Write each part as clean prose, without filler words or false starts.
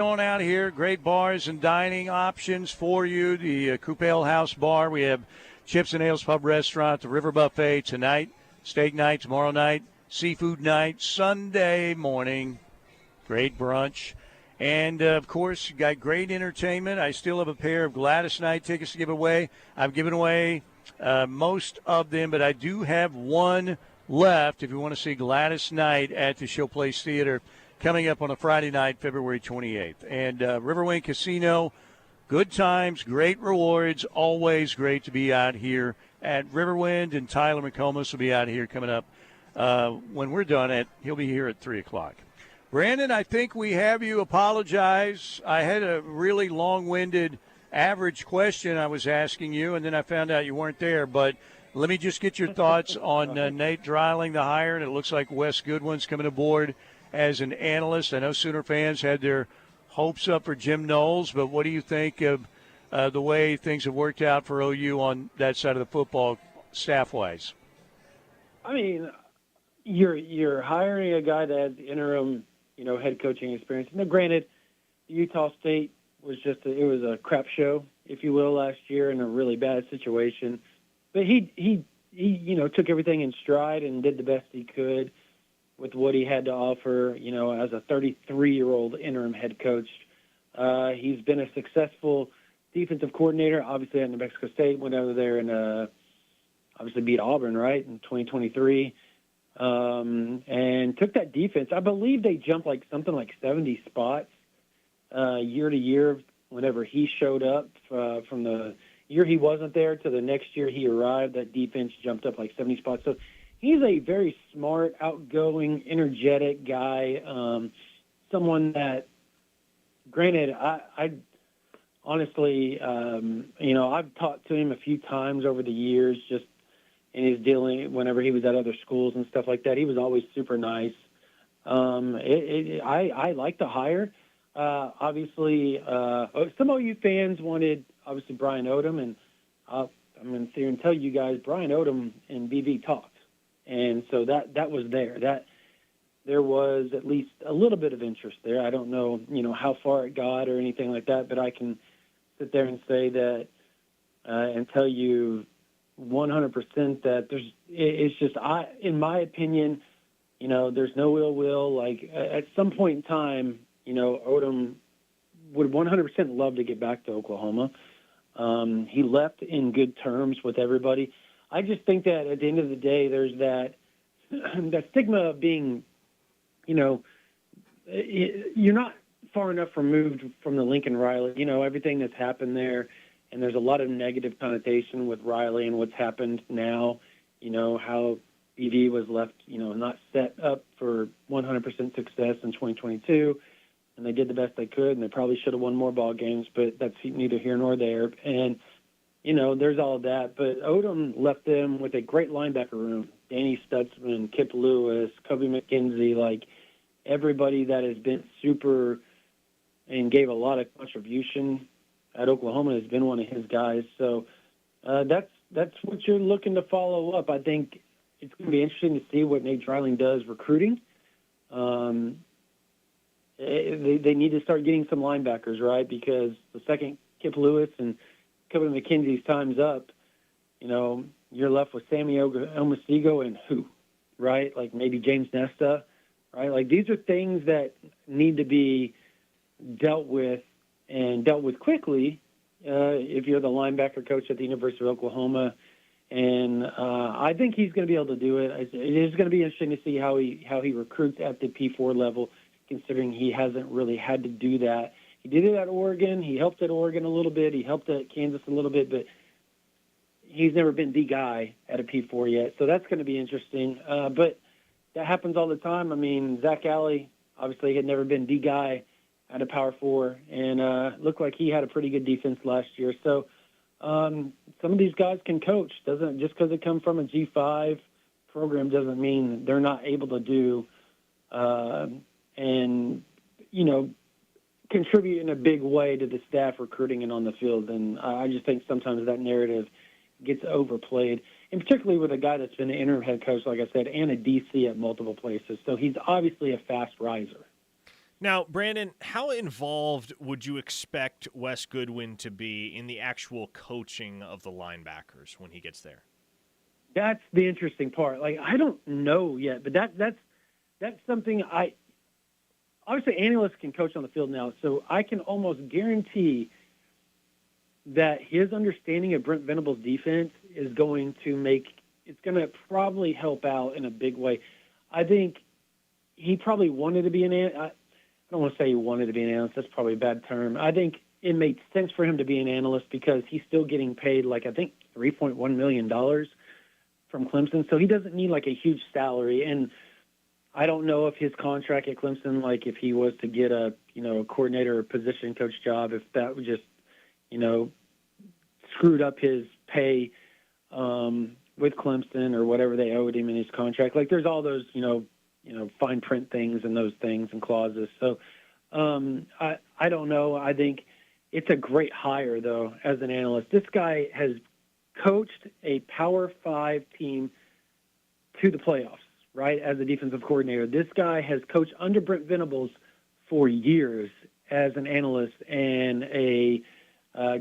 On out here, great bars and dining options for you. The Coupe Ale House Bar. We have Chips and Ales Pub Restaurant, the River Buffet tonight, steak night tomorrow night, seafood night Sunday morning. Great brunch. And, of course, you got great entertainment. I still have a pair of Gladys Night tickets to give away. I've given away most of them, but I do have one left if you want to see Gladys Night at the Showplace Theater coming up on a Friday night, February 28th. And Riverwind Casino, good times, great rewards, always great to be out here at Riverwind. And Tyler McComas will be out here coming up when we're done. He'll be here at 3 o'clock. Brandon, I think we have you. Apologize. I had a really long-winded average question I was asking you, and then I found out you weren't there. But let me just get your thoughts on Nate Dreiling, the hire, and it looks like Wes Goodwin's coming aboard as an analyst. I know Sooner fans had their hopes up for Jim Knowles, but what do you think of the way things have worked out for OU on that side of the football staff-wise? I mean, you're hiring a guy that has interim, head coaching experience. Now, granted, Utah State was it was a crap show, if you will, last year in a really bad situation. But he took everything in stride and did the best he could with what he had to offer, as a 33-year-old interim head coach. He's been a successful defensive coordinator, obviously at New Mexico State, went over there and obviously beat Auburn, right, in 2023, and took that defense. I believe they jumped something like 70 spots year to year whenever he showed up. From the year he wasn't there to the next year he arrived, that defense jumped up 70 spots. So he's a very smart, outgoing, energetic guy, someone that, granted, I honestly, I've talked to him a few times over the years just in his dealing whenever he was at other schools and stuff like that. He was always super nice. I like the hire. Obviously, some OU fans wanted, obviously, Brian Odom, and I'm going to sit here and tell you guys, Brian Odom and BV talked. And so that was there. That there was at least a little bit of interest there. I don't know, how far it got or anything like that, but I can sit there and say that and tell you 100% that it's just, in my opinion, there's no ill will. At some point in time, Odom would 100% love to get back to Oklahoma. He left in good terms with everybody. I just think that at the end of the day, there's that stigma of being, you're not far enough removed from the Lincoln Riley, everything that's happened there. And there's a lot of negative connotation with Riley and what's happened now, how BV was left, not set up for 100% success in 2022. And they did the best they could, and they probably should have won more ball games, but that's neither here nor there. And there's all of that. But Odom left them with a great linebacker room. Danny Stutzman, Kip Lewis, Kobe McKenzie, everybody that has been super and gave a lot of contribution at Oklahoma has been one of his guys. So that's what you're looking to follow up. I think it's going to be interesting to see what Nate Dreiling does recruiting. They need to start getting some linebackers, right? Because the second Kip Lewis and Kobe McKenzie's time's up, you're left with Sammy Omasigo and who, right? Maybe James Nesta, right? These are things that need to be dealt with and dealt with quickly if you're the linebacker coach at the University of Oklahoma. And I think he's going to be able to do it. It is going to be interesting to see how he recruits at the P4 level, considering he hasn't really had to do that. He did it at Oregon. He helped at Oregon a little bit. He helped at Kansas a little bit, but he's never been the guy at a P4 yet. So that's going to be interesting. But that happens all the time. I mean, Zach Alley obviously had never been the guy at a Power 4, and looked like he had a pretty good defense last year. So some of these guys can coach. Just because they come from a G5 program doesn't mean they're not able to do and contribute in a big way to the staff recruiting and on the field. And I just think sometimes that narrative gets overplayed, and particularly with a guy that's been an interim head coach, like I said, and a DC at multiple places. So he's obviously a fast riser. Now, Brandon, how involved would you expect Wes Goodwin to be in the actual coaching of the linebackers when he gets there? That's the interesting part. Like, I don't know yet, but that's something obviously analysts can coach on the field now, so I can almost guarantee that his understanding of Brent Venables' defense is going to probably help out in a big way. I think he probably wanted to be I don't want to say he wanted to be an analyst. That's probably a bad term. I think it made sense for him to be an analyst because he's still getting paid, like, I think $3.1 million from Clemson. So he doesn't need, like, a huge salary. And I don't know if his contract at Clemson, like, if he was to get a coordinator or position coach job, if that would just, screwed up his pay with Clemson or whatever they owed him in his contract. Like, there's all those, fine print things and those things and clauses. So I don't know. I think it's a great hire, though, as an analyst. This guy has coached a Power 5 team to the playoffs, right, as a defensive coordinator. This guy has coached under Brent Venables for years as an analyst and a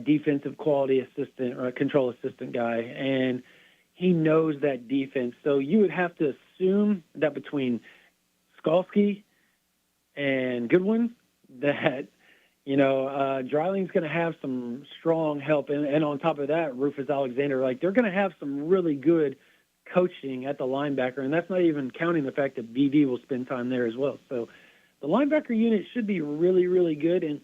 defensive quality assistant or a control assistant guy, and he knows that defense. So you would have to assume that between Skalski and Goodwin that, Dryling's going to have some strong help. And on top of that, Rufus Alexander, like, they're going to have some really good coaching at the linebacker, and that's not even counting the fact that BV will spend time there as well. So the linebacker unit should be really, really good, and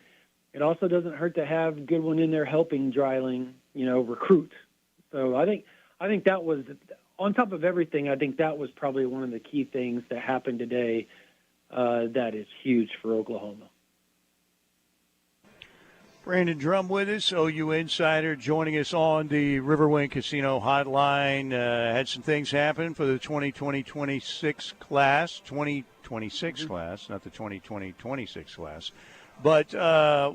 it also doesn't hurt to have Goodwin in there helping Dreiling, recruit. So I think that was, on top of everything, I think that was probably one of the key things that happened today that is huge for Oklahoma. Brandon Drum with us, OU Insider, joining us on the Riverwind Casino Hotline. Had some things happen for the 2020-26 class, 2026 class, not the 2020-26 class. But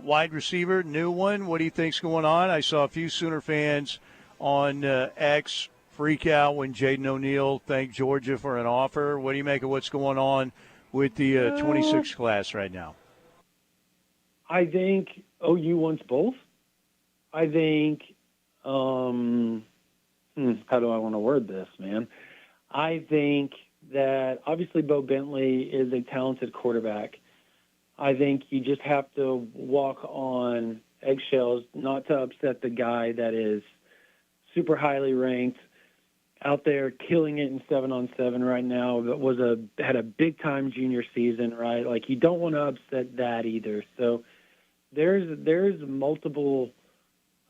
wide receiver, new one. What do you think's going on? I saw a few Sooner fans on X freak out when Jaden O'Neal thanked Georgia for an offer. What do you make of what's going on with the 26 class right now? I think OU wants both. I think, how do I want to word this, man? I think that obviously Bo Bentley is a talented quarterback. I think you just have to walk on eggshells not to upset the guy that is super highly ranked, out there killing it in 7-on-7 right now, that had a big-time junior season, right? Like, you don't want to upset that either. So there's multiple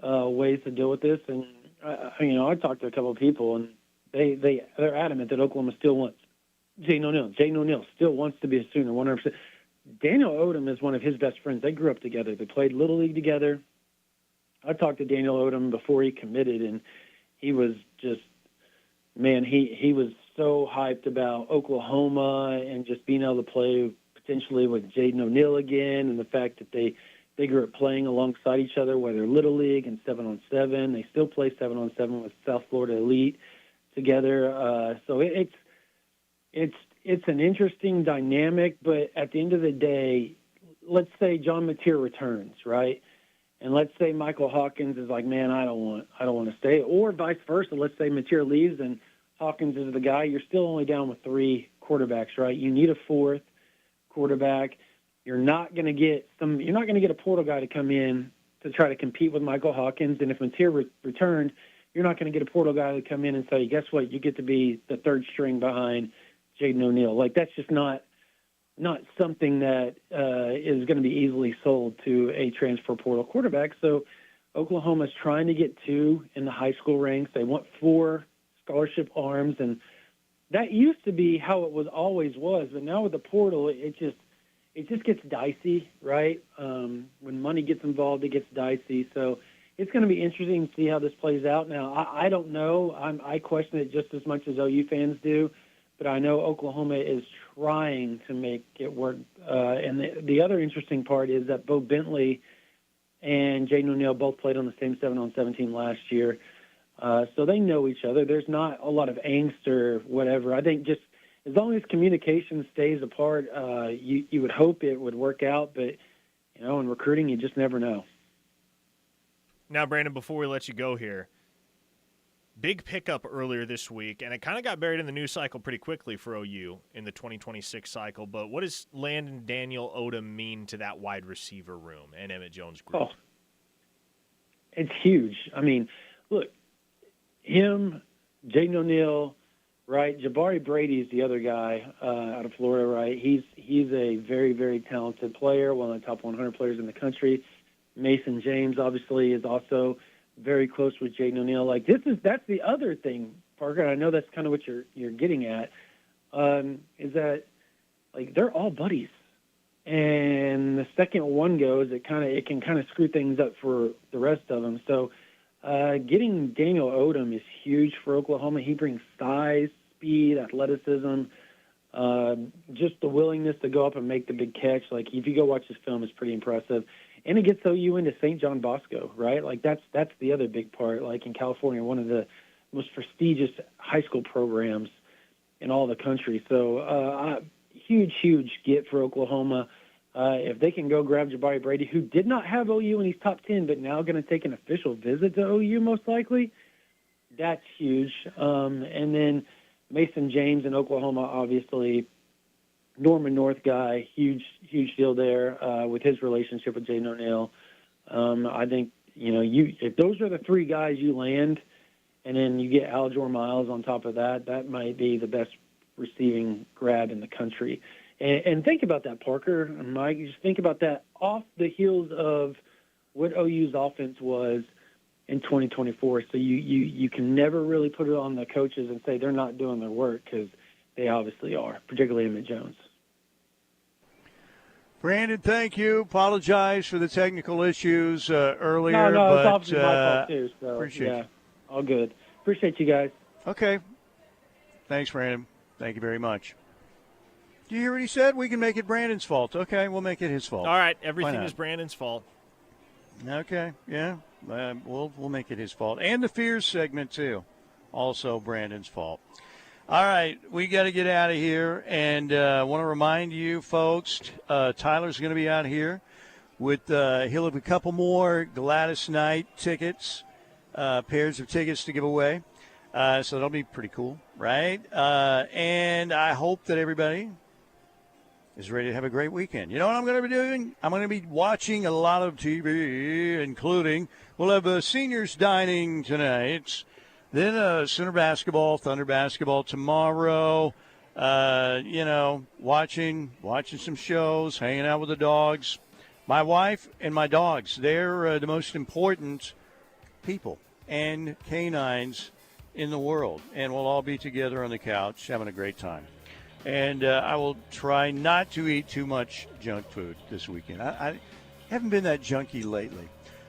ways to deal with this. And, I talked to a couple of people, and they're adamant that Oklahoma still wants Jaden O'Neal. Jaden O'Neal still wants to be a Sooner, 100%. Daniel Odom is one of his best friends. They grew up together. They played Little League together. I talked to Daniel Odom before he committed, and he was just, man, he was so hyped about Oklahoma and just being able to play potentially with Jaden O'Neal again, and the fact that they grew up playing alongside each other, whether Little League and 7-on-7. They still play 7-on-7 with South Florida Elite together. So it's an interesting dynamic, but at the end of the day, let's say John Mateer returns, right? And let's say Michael Hawkins is like, man, I don't want to stay, or vice versa. Let's say Mateer leaves and Hawkins is the guy. You're still only down with 3 quarterbacks, right? You need a 4th quarterback. You're not going to get a portal guy to come in to try to compete with Michael Hawkins. And if Mateer returned, you're not going to get a portal guy to come in and say, guess what? You get to be the 3rd string behind Jaden O'Neal. Like, that's just not something that is going to be easily sold to a transfer portal quarterback. So Oklahoma's trying to get 2 in the high school ranks. They want 4 scholarship arms, and that used to be how it always was. But now with the portal, it just gets dicey, right? When money gets involved, it gets dicey. So it's going to be interesting to see how this plays out. Now, I don't know. I question it just as much as OU fans do. But I know Oklahoma is trying to make it work. And the other interesting part is that Bo Bentley and Jaden O'Neal both played on the same 7-on-7 team last year. So they know each other. There's not a lot of angst or whatever. I think just as long as communication stays apart, you would hope it would work out. But, in recruiting, you just never know. Now, Brandon, before we let you go here, big pickup earlier this week, and it kind of got buried in the news cycle pretty quickly for OU in the 2026 cycle. But what does Landon Daniel Odom mean to that wide receiver room and Emmett Jones group? Oh, it's huge. I mean, look, him, Jaden O'Neal, right? Jabari Brady's the other guy out of Florida, right? He's a very, very talented player, one of the top 100 players in the country. Mason James, obviously, is also very close with Jaden O'Neal. Like, that's the other thing, Parker, and I know that's kind of what you're getting at, is that, like, they're all buddies. And the second one goes, it can kind of screw things up for the rest of them. So getting Daniel Odom is huge for Oklahoma. He brings size, speed, athleticism, just the willingness to go up and make the big catch. Like, if you go watch his film, it's pretty impressive. And it gets OU into St. John Bosco, right? Like, that's the other big part. Like, in California, one of the most prestigious high school programs in all the country. So huge get for Oklahoma. If they can go grab Jabari Brady, who did not have OU in his top 10, but now going to take an official visit to OU most likely, that's huge. And then Mason James in Oklahoma, obviously, Norman North guy, huge deal there with his relationship with Jaden O'Neal. I think, if those are the three guys you land, and then you get Aljor Miles on top of that, that might be the best receiving grab in the country. And think about that, Parker and Mike. You just think about that off the heels of what OU's offense was in 2024. So you can never really put it on the coaches and say they're not doing their work, because they obviously are, particularly Emmett Jones. Brandon, thank you. Apologize for the technical issues earlier. No, but, it's obviously my fault too. So, appreciate you. All good. Appreciate you guys. Okay. Thanks, Brandon. Thank you very much. Do you hear what he said? We can make it Brandon's fault. Okay, we'll make it his fault. All right, everything is Brandon's fault. Okay, yeah. We'll make it his fault. And the fears segment, too. Also Brandon's fault. All right, we got to get out of here. And I want to remind you, folks, Tyler's going to be out here with he'll have a couple more Gladys Knight tickets, pairs of tickets to give away. So that'll be pretty cool, right? And I hope that everybody is ready to have a great weekend. You know what I'm going to be doing? I'm going to be watching a lot of TV, including we'll have seniors dining tonight, then Sooner basketball, Thunder basketball tomorrow. Watching some shows, hanging out with the dogs. My wife and my dogs, they're the most important people and canines in the world, and we'll all be together on the couch having a great time. And I will try not to eat too much junk food this weekend. I haven't been that junky lately.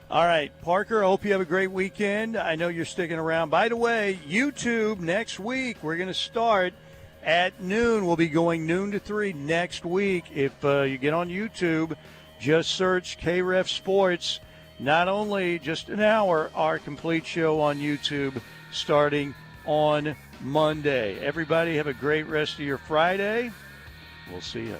All right, Parker, I hope you have a great weekend. I know you're sticking around. By the way, YouTube next week, we're going to start at noon. We'll be going noon to 3 next week. If you get on YouTube, just search KREF Sports. Not only just an hour, our complete show on YouTube starting on Monday. Everybody have a great rest of your Friday. We'll see you.